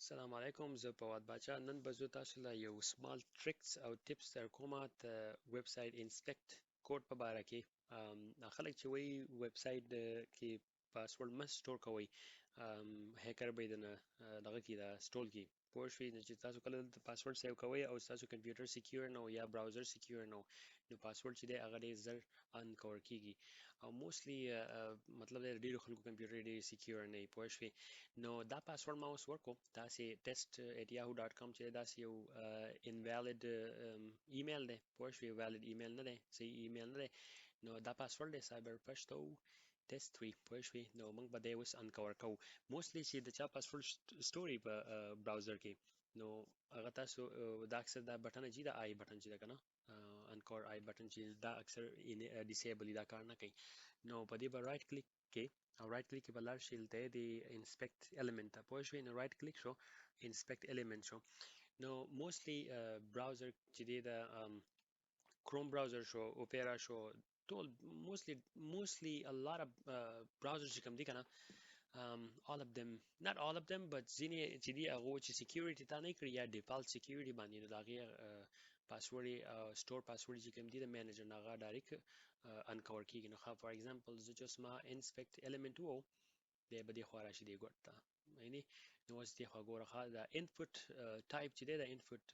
السلام علیکم زه فواد باچا نن به زه تاسو له یو سمال ټریکس او ټیپس درکومه د ویب سایټ انسپیکټ کوډ په باره کې خلک چې وایي ویب سایټ کې پاسورډ مه سټور کوئ هیکر به یې درنه دغه کړي دا سټول کړي پوه شوې چې تاسو کله دلته پاسورډ سیو کوئ او ستاسو کمپیوټر سیکیور نه یا براوزر سیکیور نه نو پاسورډ چې دی هغه ډېر زر انکور کیږي او موستلی مطلب دی ډېرو خلکو کمپیوټر ډېر سیکیور نه وي پوه شوې نو دا پاسورډ ما اوس ورکو داسې test@yahoo.com چې داسې یو invalid ایمیل دی پوه شوې valid ایمیل نه دی صحیح ایمیل نه دی نو دا پاسورډ دی CyberPashto test 3 پوه شوې نو موږ به دی اوس انکور کوو موستلی چې د چا پاسورډ سټوري په براوزر کې نو هغه تاسو دا اکثر دا بټن چې دا آی بټن چې دا کنه انکور آی بټن چې دا اکثر ډیسیبل دا کار نه کوي نو په دې به رائټ کلیک کې او رائټ کلیک کې به لاړ شئ دلته د انسپیکټ الیمنت ته پوه شوئ نو رائټ کلیک شو انسپیکټ الیمنت شو نو موستلی براوزر چې دی د کروم براوزر شو اوپیرا شو ټول موستلی a lot of براوزر چې کوم دي کنه all of them not all of them but ځینې چې دي هغه چې سیکیورټي تا نه کړی یا ډیفالت سیکیورټي باندې نو د هغې پاسورډ سټور پاسورډ چې کوم دي د مینیجر نه هغه ډایرکټ انکور کیږي نو فار ایگزامپل زه چې اوس ما انسپیکټ الیمنت وو دی به دې خوا راشي دې ګوټ ته ویني نو اوس دې خوا ګوره ښه دا انپوټ ټایپ چې دی د انپوټ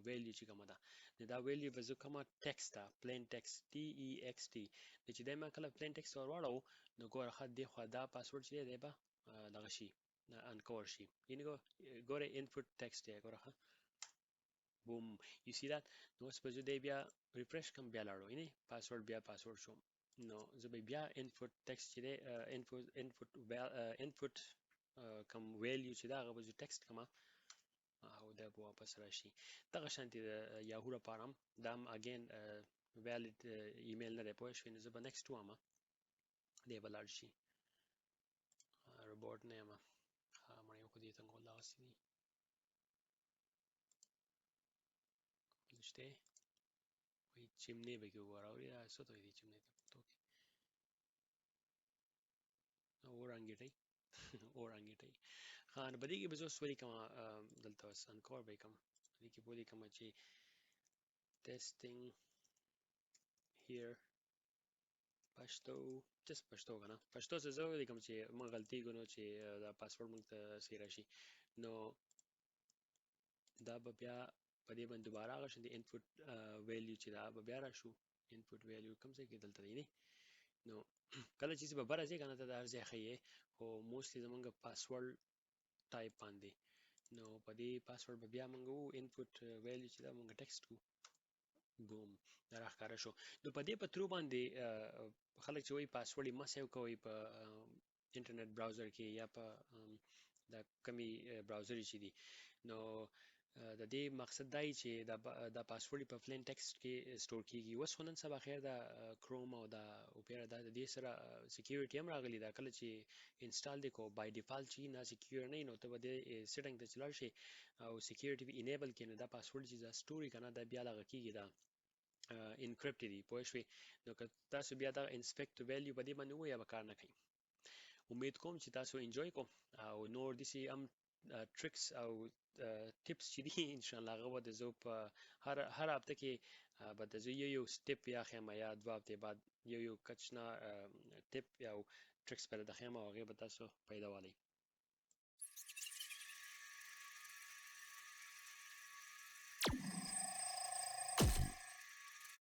ویلیو چې کومه ده نو دا ویلیو به زه کومه ټکسټ ته پلین ټکسټ TEXT نو چې دی ما کله پلین ټکسټ ور واړو نو ګوره ښه دې خوا دا پاسورډ چې دی به دغه شي انکور شي یعنې ګوره انپوټ ټکسټ دی ګوره ښه بوم یو سی دات نو اوس به زه دی بیا ریفرش کوم بیا لاړو یعنې پاسورډ بیا پاسورډ شو نو زه به بیا انپوټ ټکسټ چې دی انپوټ کوم ویلیو چې دا هغه به زه ټکسټ کومه او دا به واپس راشي دغه شانتې د یاهو لپاره هم دا هم اګین ویلډ ایمیل نه دی پوه شوې نو زه به نیکسټ ووامه دی به لاړ شي روبوټ نه یم مړی خو دې څنګه دغسې دي شته وایي چمنې به کې وګوره اورې دا څه ته وایي دې چمنې ته پښتو کې اورانګېټۍ اورانګېټۍ ښه نو په دې کې به زه اوس ولیکم دلته اوس انکور به یې کوم دې کې به ولیکم چې testing here پښتو just پښتو که نه پښتو څه زه ولیکم چې موږ غلطي کړو نو چې دا پاسورډ موږ ته صحیح راشي نو دا به بیا په دې باندې دوباره هغه شان د انپوټ ویلیو چې دا به بیا راشو انپوټ ویلیو کوم ځای کې دلته دی نو کله چې به بره ځې که نه ته د هر ځای ښیې خو موستلی زمونږ پاسورډ ټایپ باندې نو په دې پاسورډ به بیا موږ وو انپوټ ویلیو چې دا موږ ټکسټ کړو بوم دا راښکاره شو نو په دې په ترو باندې خلک چې وایي پاسورډ یې مه سیو کوئ په انټرنیټ براوزر کې یا په دا کمی براوزر چې دي نو د دې مقصد دا چې دا پاسورډ په پلین ټکسټ کې سټور کیږي اوس خو نن سبا خیر دا کروم او دا اوپیرا دا د دې سره سیکیورټي هم راغلی دا کله چې انسټال دی کو بای ډیفالت چې نه سیکیور نه نو ته به د سیټینګ ته چلاړ شي او سیکیورټي به انیبل کړي نو دا پاسورډ چې دا سټوري کنه دا بیا دغه کیږي دا انکریپټ دي پوه شوې نو که تاسو بیا دا انسپیکټ ویلیو په دې باندې ووایه به کار نه کوي امید کوم چې تاسو انجوای کوم او نور داسې هم ټریکس او ټیپس چې دي انشاءالله هغه به د زه په هر هفته کې به د زه یو سټیپ یا خیم یا دوه هفتې بعد یو کچنه ټیپ یا ټریکس پیدا خیم او هغې به تاسو پیدا والی